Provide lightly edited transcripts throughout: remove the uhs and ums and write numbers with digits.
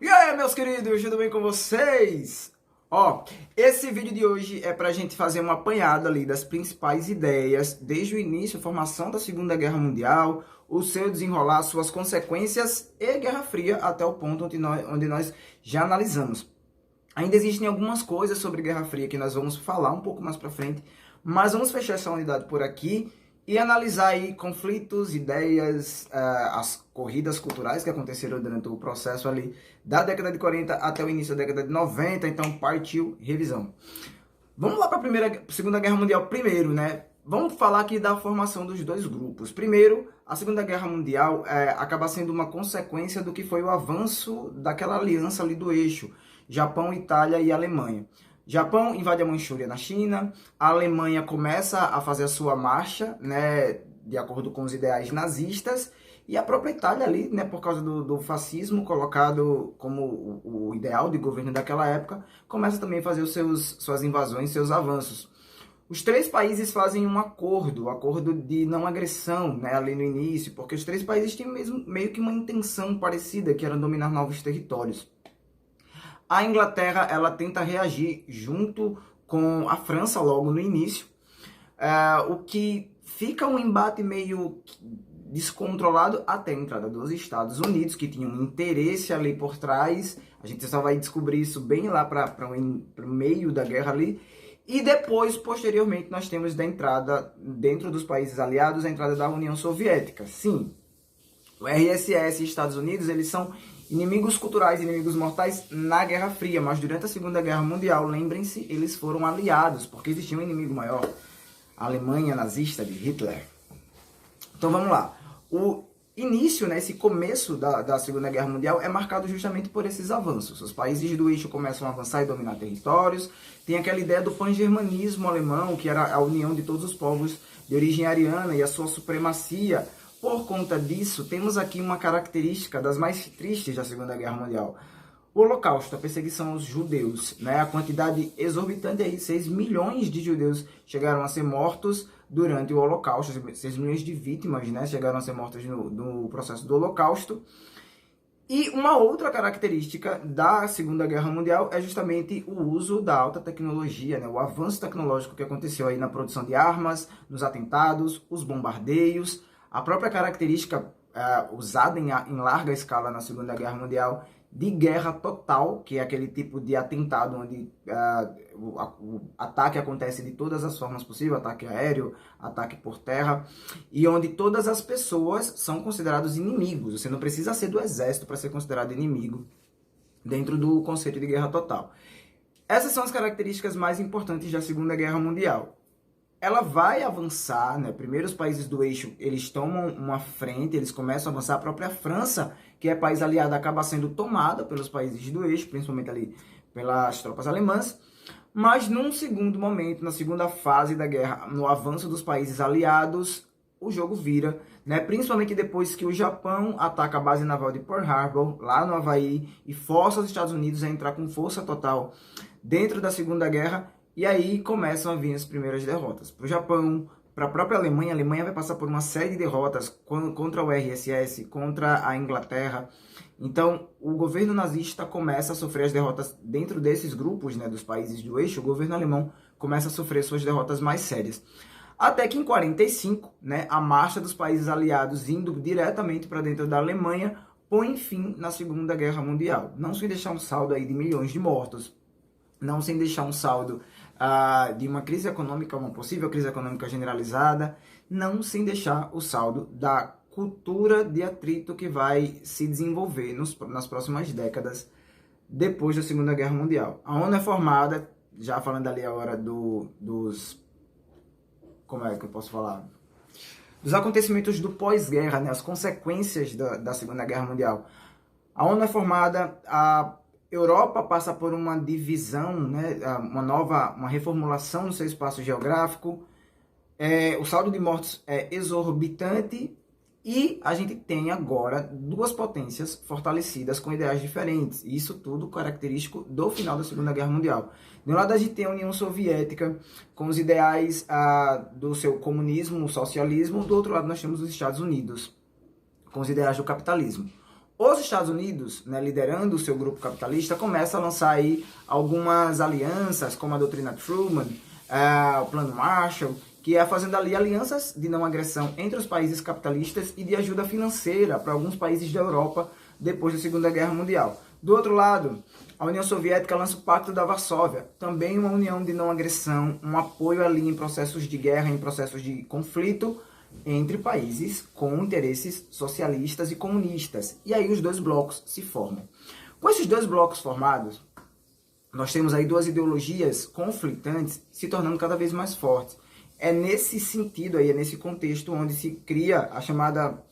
E aí, meus queridos, tudo bem com vocês? Ó, esse vídeo de hoje é pra gente fazer uma apanhada ali das principais ideias, desde o início, a formação da Segunda Guerra Mundial, o seu desenrolar, suas consequências e Guerra Fria, até o ponto onde nós já analisamos. Ainda existem algumas coisas sobre Guerra Fria que nós vamos falar um pouco mais pra frente, mas vamos fechar essa unidade por aqui e analisar aí conflitos, ideias, as corridas culturais que aconteceram durante o processo ali da década de 40 até o início da década de 90, então partiu revisão. Vamos lá para a Segunda Guerra Mundial primeiro, né? Vamos falar aqui da formação dos dois grupos. Primeiro, a Segunda Guerra Mundial acaba sendo uma consequência do que foi o avanço daquela aliança ali do eixo, Japão, Itália e Alemanha. Japão invade a Manchúria na China, a Alemanha começa a fazer a sua marcha, né, de acordo com os ideais nazistas, e a própria Itália ali, né, por causa do fascismo colocado como o ideal de governo daquela época, começa também a fazer suas invasões, seus avanços. Os três países fazem um acordo de não agressão, né, ali no início, porque os três países tinham meio que uma intenção parecida, que era dominar novos territórios. A Inglaterra, ela tenta reagir junto com a França logo no início, o que fica um embate meio descontrolado até a entrada dos Estados Unidos, que tinham um interesse ali por trás. A gente só vai descobrir isso bem lá para o meio da guerra ali. E depois, posteriormente, nós temos da entrada, dentro dos países aliados, a entrada da União Soviética. Sim, o RSS e Estados Unidos, eles são inimigos culturais, inimigos mortais na Guerra Fria, mas durante a Segunda Guerra Mundial, lembrem-se, eles foram aliados, porque existia um inimigo maior, a Alemanha nazista de Hitler. Então vamos lá. O início, né, esse começo da Segunda Guerra Mundial é marcado justamente por esses avanços. Os países do eixo começam a avançar e dominar territórios. Tem aquela ideia do pan-germanismo alemão, que era a união de todos os povos de origem ariana e a sua supremacia. Por conta disso, temos aqui uma característica das mais tristes da Segunda Guerra Mundial. O Holocausto, a perseguição aos judeus, né? A quantidade exorbitante aí, 6 milhões de judeus chegaram a ser mortos durante o Holocausto, 6 milhões de vítimas, né, chegaram a ser mortas no processo do Holocausto. E uma outra característica da Segunda Guerra Mundial é justamente o uso da alta tecnologia, né, o avanço tecnológico que aconteceu aí na produção de armas, nos atentados, os bombardeios. A própria característica usada em larga escala na Segunda Guerra Mundial de guerra total, que é aquele tipo de atentado onde o ataque acontece de todas as formas possíveis, ataque aéreo, ataque por terra, e onde todas as pessoas são considerados inimigos. Você não precisa ser do exército para ser considerado inimigo dentro do conceito de guerra total. Essas são as características mais importantes da Segunda Guerra Mundial. Ela vai avançar, né? Primeiro os países do eixo, eles tomam uma frente, eles começam a avançar. A própria França, que é país aliado, acaba sendo tomada pelos países do eixo, principalmente ali pelas tropas alemãs. Mas num segundo momento, na segunda fase da guerra, no avanço dos países aliados, o jogo vira, né? Principalmente depois que o Japão ataca a base naval de Pearl Harbor, lá no Havaí, e força os Estados Unidos a entrar com força total dentro da Segunda Guerra. E aí começam a vir as primeiras derrotas. Para o Japão, para a própria Alemanha, a Alemanha vai passar por uma série de derrotas contra o RSS, contra a Inglaterra. Então, o governo nazista começa a sofrer as derrotas dentro desses grupos, né, dos países do eixo. O governo alemão começa a sofrer suas derrotas mais sérias. Até que em 45, né, a marcha dos países aliados indo diretamente para dentro da Alemanha põe fim na Segunda Guerra Mundial. Não sem deixar um saldo aí de milhões de mortos, não sem deixar um saldo de uma crise econômica, uma possível crise econômica generalizada, não sem deixar o saldo da cultura de atrito que vai se desenvolver nas próximas décadas depois da Segunda Guerra Mundial. A ONU é formada, já falando ali agora dos... como é que eu posso falar? Dos acontecimentos do pós-guerra, né? As consequências da Segunda Guerra Mundial. A ONU é formada, a Europa passa por uma divisão, né, uma reformulação no seu espaço geográfico, o saldo de mortos é exorbitante e a gente tem agora duas potências fortalecidas com ideais diferentes. Isso tudo característico do final da Segunda Guerra Mundial. De um lado a gente tem a União Soviética com os ideais do seu comunismo, socialismo, do outro lado nós temos os Estados Unidos com os ideais do capitalismo. Os Estados Unidos, né, liderando o seu grupo capitalista, começa a lançar aí algumas alianças, como a doutrina Truman, o Plano Marshall, que é fazendo ali alianças de não agressão entre os países capitalistas e de ajuda financeira para alguns países da Europa depois da Segunda Guerra Mundial. Do outro lado, a União Soviética lança o Pacto da Varsóvia, também uma união de não agressão, um apoio ali em processos de guerra, em processos de conflito entre países com interesses socialistas e comunistas. E aí os dois blocos se formam. Com esses dois blocos formados, nós temos aí duas ideologias conflitantes se tornando cada vez mais fortes. É nesse sentido aí, é nesse contexto onde se cria a chamada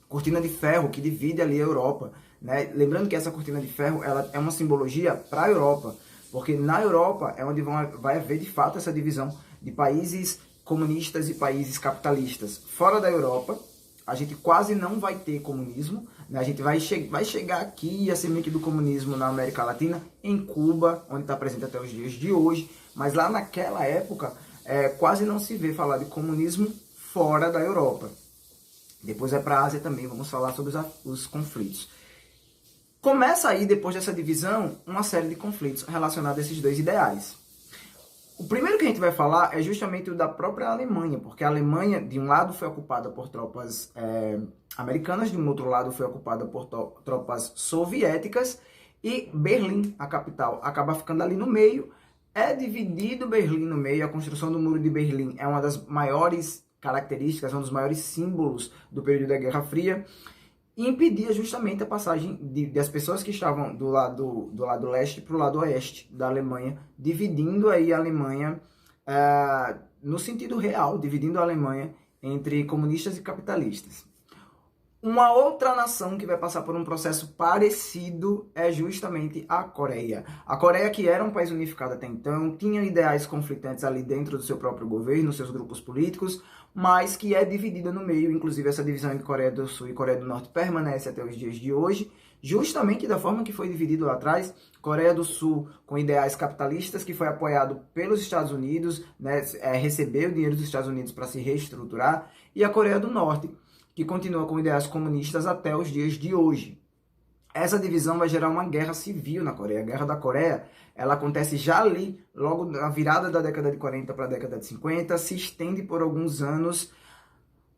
cortina de ferro que divide ali a Europa, né? Lembrando que essa cortina de ferro ela é uma simbologia para a Europa, porque na Europa é onde vai haver de fato essa divisão de países comunistas e países capitalistas. Fora da Europa, a gente quase não vai ter comunismo, né? A gente vai chegar aqui a semente do comunismo na América Latina, em Cuba, onde está presente até os dias de hoje, mas lá naquela época quase não se vê falar de comunismo fora da Europa. Depois é para a Ásia também, vamos falar sobre os conflitos. Começa aí, depois dessa divisão, uma série de conflitos relacionados a esses dois ideais. O primeiro que a gente vai falar é justamente o da própria Alemanha, porque a Alemanha, de um lado, foi ocupada por tropas americanas, de um outro lado, foi ocupada por tropas soviéticas, e Berlim, a capital, acaba ficando ali no meio. É dividido Berlim no meio, a construção do Muro de Berlim é uma das maiores características, um dos maiores símbolos do período da Guerra Fria, e impedia justamente a passagem das pessoas que estavam do lado leste para o lado oeste da Alemanha, dividindo aí a Alemanha no sentido real, dividindo a Alemanha entre comunistas e capitalistas. Uma outra nação que vai passar por um processo parecido é justamente a Coreia. A Coreia, que era um país unificado até então, tinha ideais conflitantes ali dentro do seu próprio governo, seus grupos políticos, mas que é dividida no meio. Inclusive essa divisão entre Coreia do Sul e Coreia do Norte permanece até os dias de hoje, justamente da forma que foi dividido lá atrás. Coreia do Sul com ideais capitalistas, que foi apoiado pelos Estados Unidos, né, recebeu o dinheiro dos Estados Unidos para se reestruturar, e a Coreia do Norte, que continua com ideais comunistas até os dias de hoje. Essa divisão vai gerar uma guerra civil na Coreia. A Guerra da Coreia, ela acontece já ali, logo na virada da década de 40 para a década de 50, se estende por alguns anos.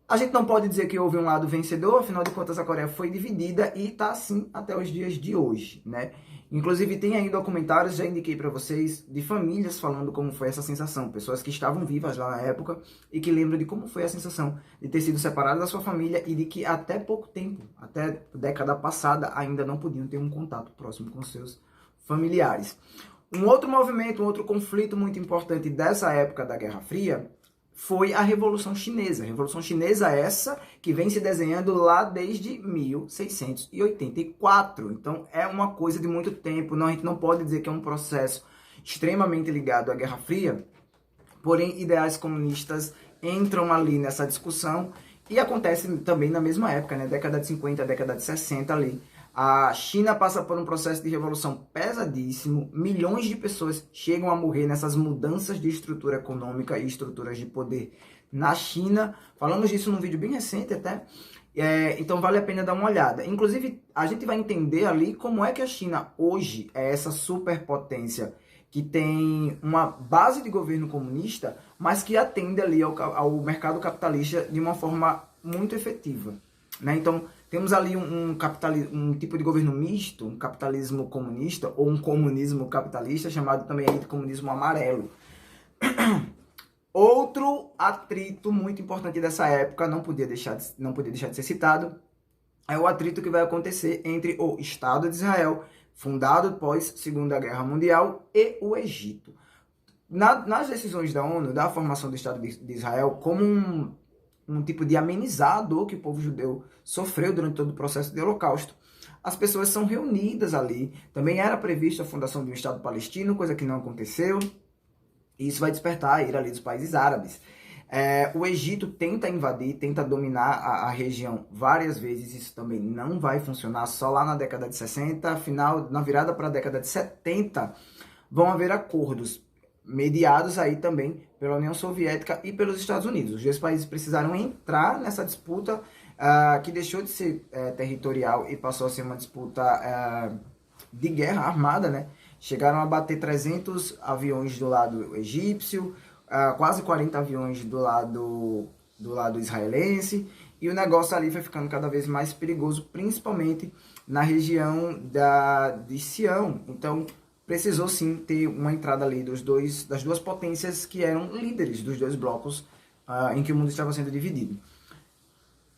A gente não pode dizer que houve um lado vencedor, afinal de contas a Coreia foi dividida e está assim até os dias de hoje, né? Inclusive tem aí documentários, já indiquei para vocês, de famílias falando como foi essa sensação, pessoas que estavam vivas lá na época e que lembram de como foi a sensação de ter sido separado da sua família e de que até pouco tempo, até a década passada, ainda não podiam ter um contato próximo com seus familiares. Um outro movimento, um outro conflito muito importante dessa época da Guerra Fria foi a Revolução Chinesa. A Revolução Chinesa essa que vem se desenhando lá desde 1684. Então é uma coisa de muito tempo. Não, a gente não pode dizer que é um processo extremamente ligado à Guerra Fria, porém ideais comunistas entram ali nessa discussão e acontece também na mesma época, né? Década de 50, década de 60 ali. A China passa por um processo de revolução pesadíssimo, milhões de pessoas chegam a morrer nessas mudanças de estrutura econômica e estruturas de poder na China. Falamos disso num vídeo bem recente até, então vale a pena dar uma olhada. Inclusive, a gente vai entender ali como é que a China hoje é essa superpotência que tem uma base de governo comunista, mas que atende ali ao mercado capitalista de uma forma muito efetiva, né? Então, temos ali um tipo de governo misto, um capitalismo comunista, ou um comunismo capitalista, chamado também de comunismo amarelo. Outro atrito muito importante dessa época, não podia deixar de ser citado, é o atrito que vai acontecer entre o Estado de Israel, fundado pós Segunda Guerra Mundial, e o Egito. Nas decisões da ONU, da formação do Estado de Israel, como um tipo de amenizar a dor que o povo judeu sofreu durante todo o processo do Holocausto, as pessoas são reunidas ali. Também era prevista a fundação de um Estado palestino, coisa que não aconteceu. E isso vai despertar a ira ali dos países árabes. O Egito tenta invadir, tenta dominar a região várias vezes. Isso também não vai funcionar. Só lá na década de 60, na virada para a década de 70, vão haver acordos mediados aí também pela União Soviética e pelos Estados Unidos. Os dois países precisaram entrar nessa disputa que deixou de ser territorial e passou a ser uma disputa de guerra armada, né? Chegaram a bater 300 aviões do lado egípcio, quase 40 aviões do lado israelense, e o negócio ali foi ficando cada vez mais perigoso, principalmente na região de Sião. Então, precisou sim ter uma entrada ali das duas potências que eram líderes dos dois blocos em que o mundo estava sendo dividido.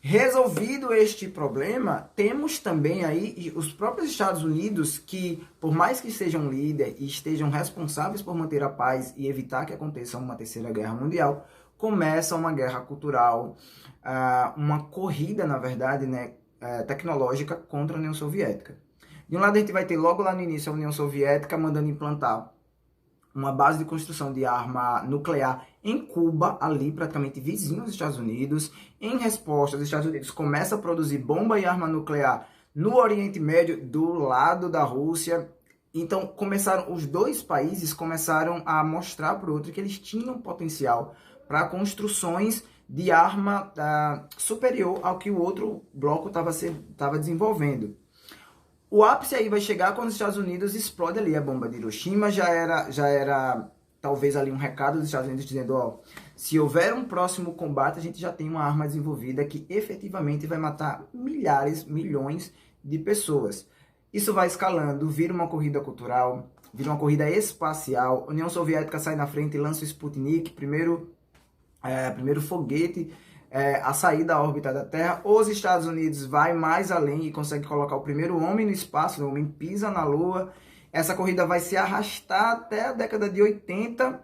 Resolvido este problema, temos também aí os próprios Estados Unidos que, por mais que sejam líderes e estejam responsáveis por manter a paz e evitar que aconteça uma terceira guerra mundial, começa uma guerra cultural, uma corrida, na verdade, né, tecnológica contra a União Soviética. De um lado, a gente vai ter logo lá no início a União Soviética mandando implantar uma base de construção de arma nuclear em Cuba, ali praticamente vizinho aos Estados Unidos. Em resposta, os Estados Unidos começam a produzir bomba e arma nuclear no Oriente Médio, do lado da Rússia. Então, os dois países começaram a mostrar para o outro que eles tinham potencial para construções de arma superior ao que o outro bloco estava desenvolvendo. O ápice aí vai chegar quando os Estados Unidos explode ali a bomba de Hiroshima. Já era talvez ali um recado dos Estados Unidos dizendo, ó, se houver um próximo combate, a gente já tem uma arma desenvolvida que efetivamente vai matar milhares, milhões de pessoas. Isso vai escalando, vira uma corrida cultural, vira uma corrida espacial. A União Soviética sai na frente e lança o Sputnik, primeiro foguete a sair da órbita da Terra. Os Estados Unidos vai mais além e consegue colocar o primeiro homem no espaço, o homem pisa na Lua. Essa corrida vai se arrastar até a década de 80,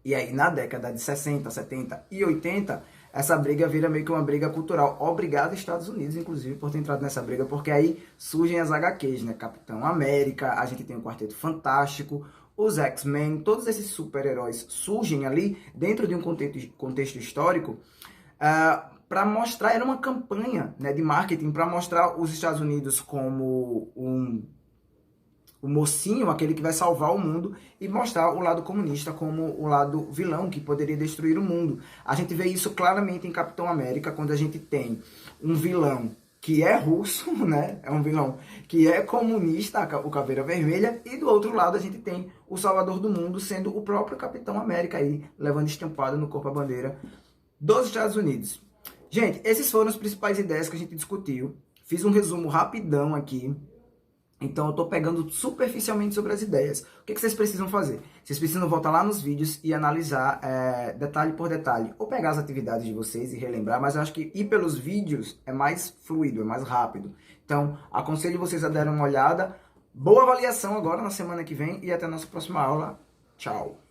e aí na década de 60, 70 e 80, essa briga vira meio que uma briga cultural. Obrigado Estados Unidos, inclusive, por ter entrado nessa briga, porque aí surgem as HQs, né? Capitão América, a gente tem o Quarteto Fantástico, os X-Men, todos esses super-heróis surgem ali dentro de um contexto histórico para mostrar, era uma campanha, né, de marketing para mostrar os Estados Unidos como o mocinho, aquele que vai salvar o mundo, e mostrar o lado comunista como o lado vilão que poderia destruir o mundo. A gente vê isso claramente em Capitão América, quando a gente tem um vilão que é russo, né? É um vilão que é comunista, o Caveira Vermelha, e do outro lado a gente tem o salvador do mundo sendo o próprio Capitão América aí, levando estampado no corpo a bandeira dos Estados Unidos. Gente, esses foram as principais ideias que a gente discutiu. Fiz um resumo rapidão aqui. Então eu tô pegando superficialmente sobre as ideias. O que vocês precisam fazer? Vocês precisam voltar lá nos vídeos e analisar detalhe por detalhe. Ou pegar as atividades de vocês e relembrar, mas eu acho que ir pelos vídeos é mais fluido, é mais rápido. Então, aconselho vocês a darem uma olhada. Boa avaliação agora na semana que vem e até a nossa próxima aula. Tchau!